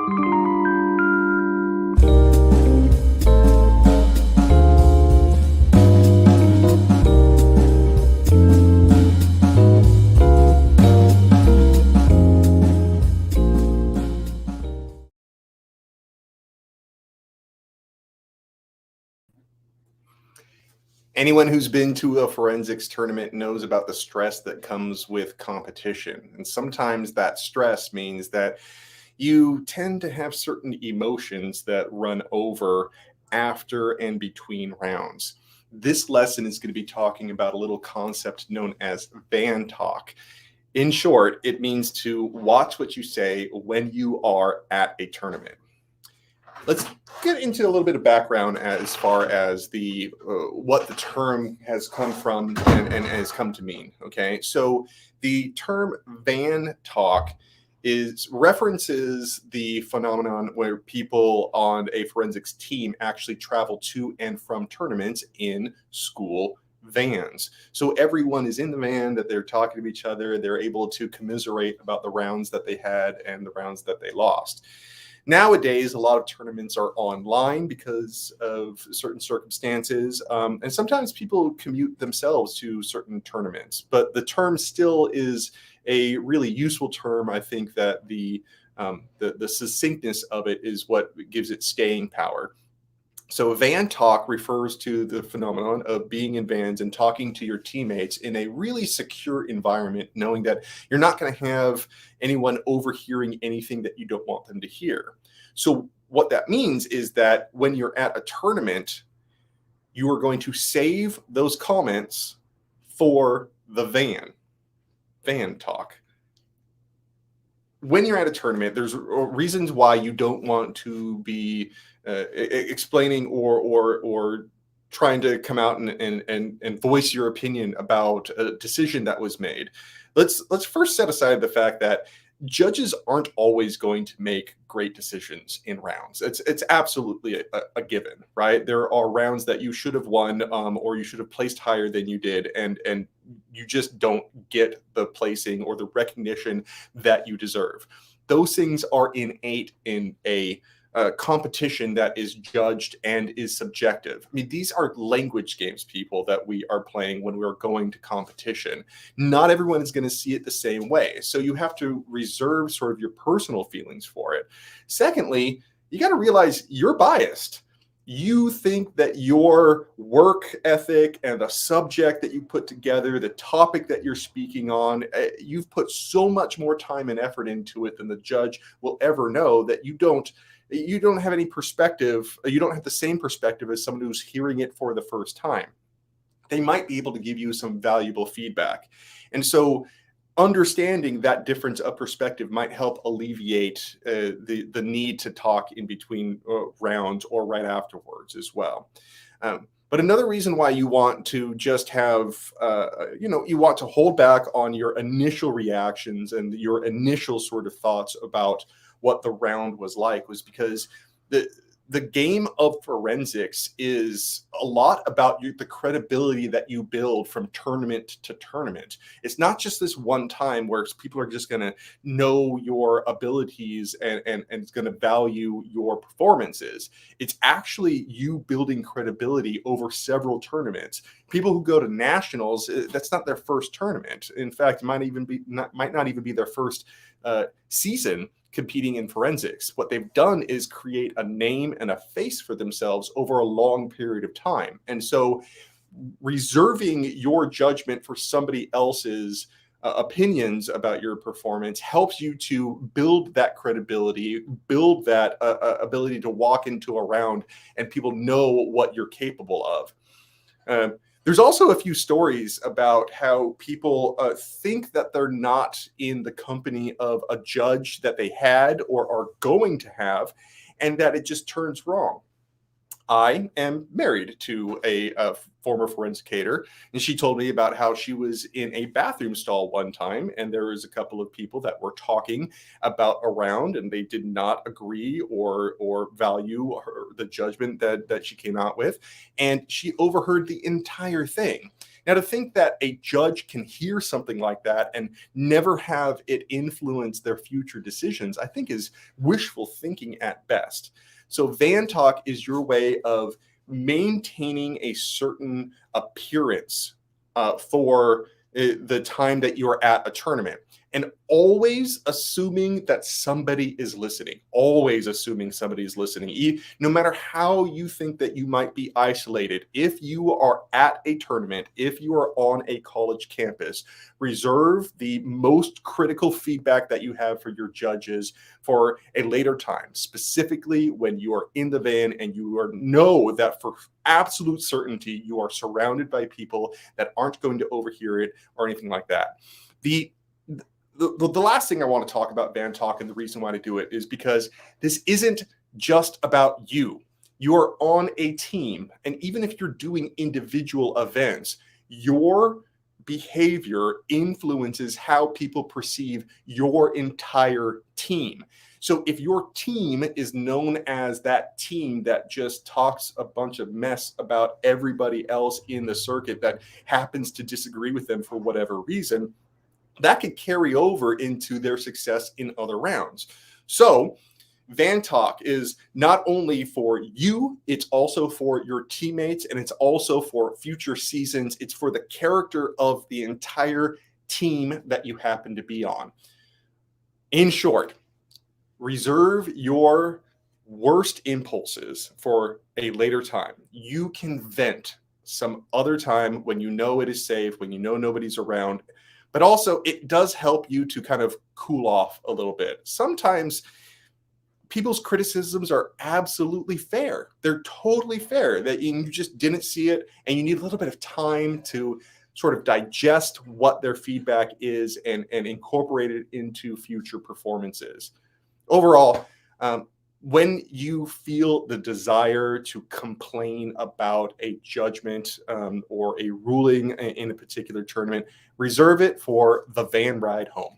Anyone who's been to a forensics tournament knows about the stress that comes with competition. And sometimes that stress means that you tend to have certain emotions that run over after and between rounds. This lesson is going to be talking about a little concept known as van talk. In short, it means to watch what you say when you are at a tournament. Let's get into a little bit of background as far as the what the term has come from and has come to mean. Okay, so the term van talk is references the phenomenon where people on a forensics team actually travel to and from tournaments in school vans. So everyone is in the van, that they're talking to each other, they're able to commiserate about the rounds that they had and the rounds that they lost. Nowadays, a lot of tournaments are online because of certain circumstances, and sometimes people commute themselves to certain tournaments. But the term still is a really useful term. I think that the succinctness of it is what gives it staying power. So van talk refers to the phenomenon of being in vans and talking to your teammates in a really secure environment, knowing that you're not going to have anyone overhearing anything that you don't want them to hear. So what that means is that when you're at a tournament, you are going to save those comments for the van talk. When you're at a tournament, there's reasons why you don't want to be explaining or trying to come out and voice your opinion about a decision that was made. Let's first set aside the fact that judges aren't always going to make great decisions in rounds. It's absolutely a given, right? There are rounds that you should have won, or you should have placed higher than you did, and you just don't get the placing or the recognition that you deserve. Those things are innate in a competition that is judged and is subjective. I mean, these are language games, people, that we are playing when we're going to competition. Not everyone is going to see it the same way. So you have to reserve sort of your personal feelings for it. Secondly, you got to realize you're biased. You think that your work ethic and the subject that you put together, the topic that you're speaking on, you've put so much more time and effort into it than the judge will ever know, that you don't have any perspective. You don't have the same perspective as someone who's hearing it for the first time. They might be able to give you some valuable feedback. And so understanding that difference of perspective might help alleviate the need to talk in between rounds or right afterwards as well. But another reason why you want to just have, you want to hold back on your initial reactions and your initial sort of thoughts about what the round was like was because the game of forensics is a lot about the credibility that you build from tournament to tournament. It's not just this one time where people are just going to know your abilities and it's going to value your performances. It's actually you building credibility over several tournaments. People who go to nationals, that's not their first tournament. In fact, it might not even be their first season competing in forensics. What they've done is create a name and a face for themselves over a long period of time. And so reserving your judgment for somebody else's opinions about your performance helps you to build that credibility, build that ability to walk into a round and people know what you're capable of. There's also a few stories about how people think that they're not in the company of a judge that they had or are going to have, and that it just turns wrong. I am married to a former forensicator, and she told me about how she was in a bathroom stall one time, and there was a couple of people that were talking about a round, and they did not agree or value the judgment that she came out with, and she overheard the entire thing. Now, to think that a judge can hear something like that and never have it influence their future decisions, I think is wishful thinking at best. So, Van Talk is your way of maintaining a certain appearance for the time that you are at a tournament, and always assuming that somebody is listening, always assuming somebody is listening. No matter how you think that you might be isolated, if you are at a tournament, if you are on a college campus, reserve the most critical feedback that you have for your judges for a later time, specifically when you are in the van and know that for absolute certainty you are surrounded by people that aren't going to overhear it or anything like that. The last thing I want to talk about Van Talk, and the reason why to do it, is because this isn't just about you. You are on a team, and even if you're doing individual events, your behavior influences how people perceive your entire team. So if your team is known as that team that just talks a bunch of mess about everybody else in the circuit that happens to disagree with them for whatever reason, that could carry over into their success in other rounds. So Van Talk is not only for you, it's also for your teammates, and it's also for future seasons. It's for the character of the entire team that you happen to be on. In short, reserve your worst impulses for a later time. You can vent some other time when you know it is safe, when you know nobody's around. But also, it does help you to kind of cool off a little bit. Sometimes people's criticisms are absolutely fair. They're totally fair, that you just didn't see it, and you need a little bit of time to sort of digest what their feedback is and incorporate it into future performances. Overall, when you feel the desire to complain about a judgment or a ruling in a particular tournament, reserve it for the van ride home.